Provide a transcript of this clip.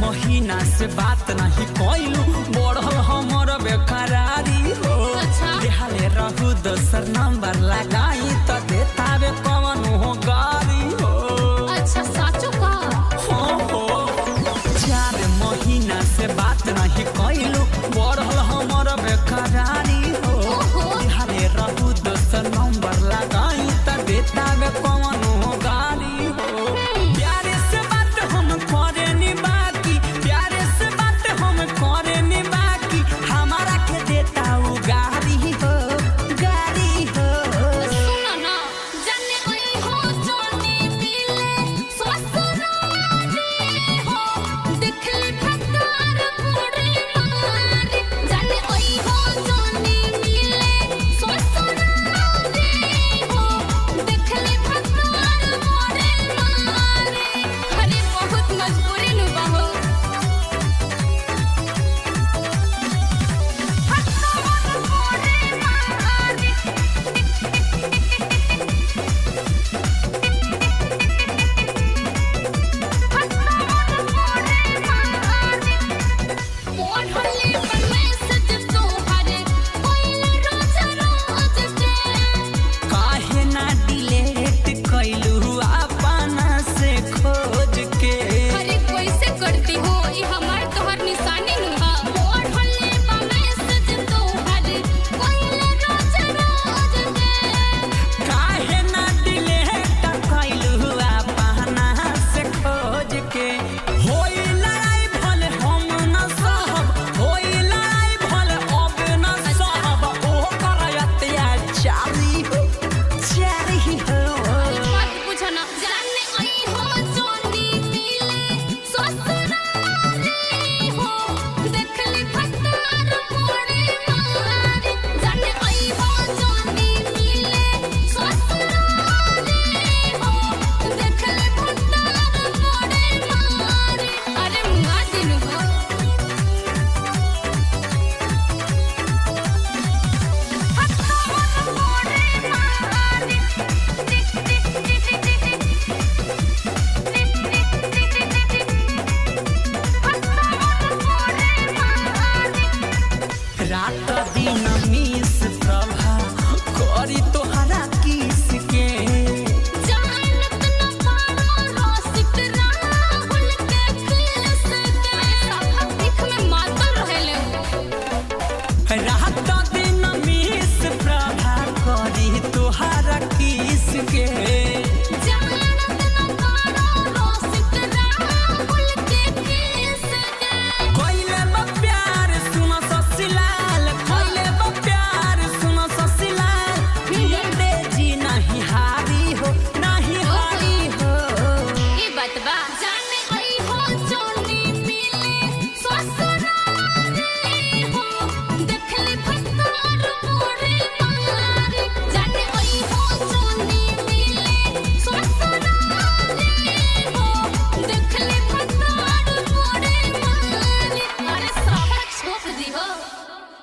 महीना से बात नहीं कोइलू बढ़ल हमर बेकरारी हो। देहाले रहू दोसर नंबर लगाई तो देतावे कौन हो गारी हो। अच्छा साचो का हो 4 महीना से बात नहीं कोइलू बढ़ल हमर बेकरारी हो। देहाले रहू दोसर नंबर लगाई तो देतावे कौन हो गारी हो। प्यारे से बात हम करे नी बाकी प्यारे से बात हम करे नी बाकी हमारा के देता उ गारी हो गारी हो। सुनो ना जाने ओई हो जोनी मिले ससुरारी हो देखले भतार मोरे मारे। जाने ओई हो जोनी मिले ससुरारी हो देखले भतार मोरे मारे। अरे बहुत मजबूरी नु बाहो काहे ना डिलीट कइलू अपना से खोज के। अरे कैसे करती हो ई हमार तोहर निशानी नु हा। ओढ़ले बा मैसेज तोहर कोइले रोज रोज के। काहे ना डिलीट कइलू अपना से खोज के। होई लड़ाई भले हम न सहब होई लड़ाई भले अब न सहब ओ करयतिया चारी हो चारी हो। मत पूछो ना जाने आई हो जोनी मिले ससुरारी हो देखले भतार मोरे मारे। जाने आई हो जोनी मिले ससुरारी हो देखले भतार मोरे मारे। अरे मुआ दिनु हो रात दिन मिस प्रभा करी तोहरा किस के। जानत न पारो रसिक राहुल के किस के। साफा दिख में मातल रहेले रात